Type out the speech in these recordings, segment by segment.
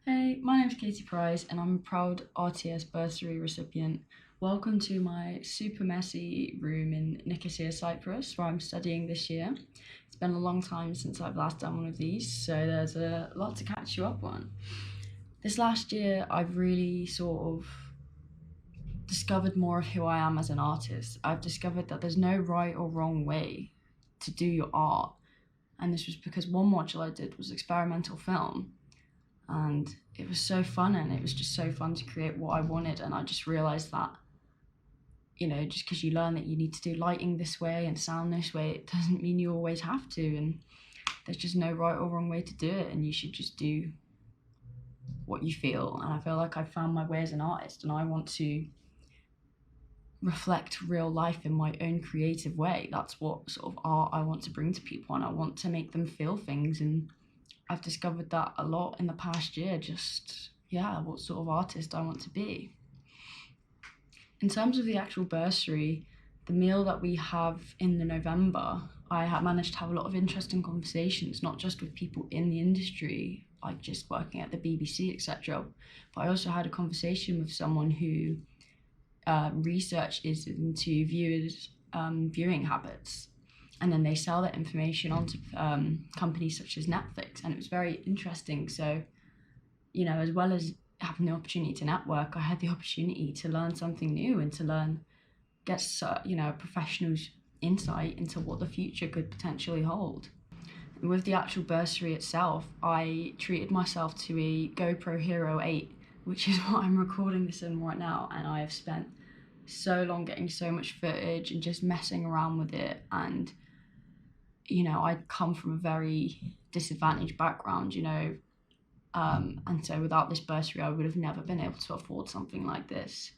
Hey, my name's Katie Price and I'm a proud RTS bursary recipient. Welcome to my super messy room in Nicosia, Cyprus, where I'm studying this year. It's been a long time since I've last done one of these, so there's a lot to catch you up on. This last year, I've really sort of discovered more of who I am as an artist. I've discovered that there's no right or wrong way to do your art, and this was because one module I did was experimental film, and it was so fun, and it was just so fun to create what I wanted. And I just realized that, just because you learn that you need to do lighting this way and sound this way, it doesn't mean you always have to, and there's just no right or wrong way to do it, and you should just do what you feel. And I feel like I've found my way as an artist, and I want to reflect real life in my own creative way. That's what sort of art I want to bring to people, and I want to make them feel things. And I've discovered that a lot in the past year, what sort of artist I want to be. In terms of the actual bursary, the meal that we have in the November, I have managed to have a lot of interesting conversations, not just with people in the industry, like just working at the BBC, etc. But I also had a conversation with someone who research is into viewers' viewing habits, and then they sell that information onto companies such as Netflix, and it was very interesting. So, as well as having the opportunity to network, I had the opportunity to learn something new and to get a professional's insight into what the future could potentially hold. And with the actual bursary itself, I treated myself to a GoPro Hero 8, which is what I'm recording this in right now, and I have spent so long getting so much footage and just messing around with it. And I come from a very disadvantaged background, and so without this bursary, I would have never been able to afford something like this.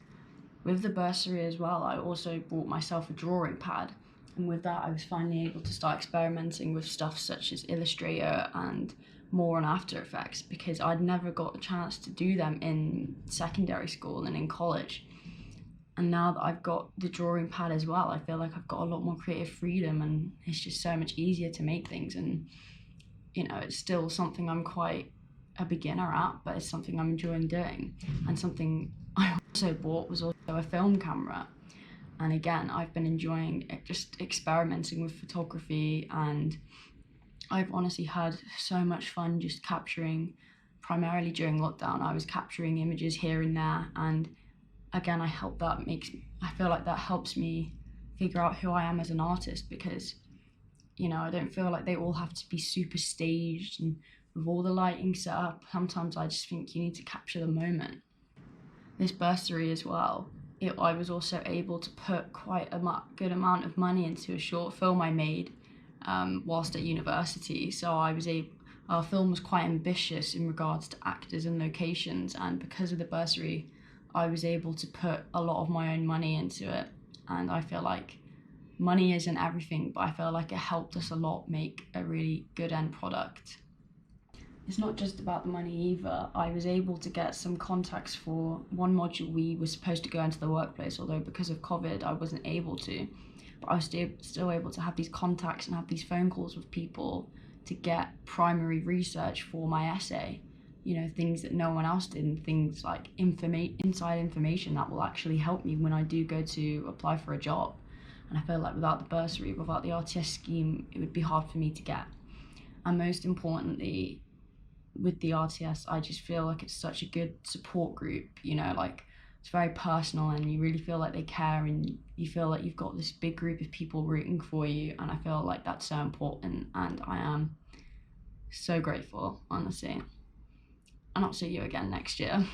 With the bursary as well, I also bought myself a drawing pad, and with that, I was finally able to start experimenting with stuff such as Illustrator and more on After Effects, because I'd never got a chance to do them in secondary school and in college. And now that I've got the drawing pad as well, I feel like I've got a lot more creative freedom, and it's just so much easier to make things. And it's still something I'm quite a beginner at, but it's something I'm enjoying doing. And something I also bought was also a film camera. And again, I've been enjoying just experimenting with photography, and I've honestly had so much fun just capturing. Primarily during lockdown, I was capturing images here and there, and again, I feel like that helps me figure out who I am as an artist, because I don't feel like they all have to be super staged and with all the lighting set up. Sometimes I just think you need to capture the moment. This bursary as well, I was also able to put quite a good amount of money into a short film I made whilst at university. So our film was quite ambitious in regards to actors and locations, and because of the bursary, I was able to put a lot of my own money into it. And I feel like money isn't everything, but I feel like it helped us a lot make a really good end product. It's not just about the money either. I was able to get some contacts for one module. We were supposed to go into the workplace, although because of COVID, I wasn't able to. But I was still able to have these contacts and have these phone calls with people to get primary research for my essay. Things that no one else did, and things like inside information that will actually help me when I do go to apply for a job. And I feel like without the bursary, without the RTS scheme, it would be hard for me to get. And most importantly, with the RTS, I just feel like it's such a good support group, it's very personal, and you really feel like they care, and you feel like you've got this big group of people rooting for you, and I feel like that's so important, and I am so grateful, honestly. And I'll see you again next year.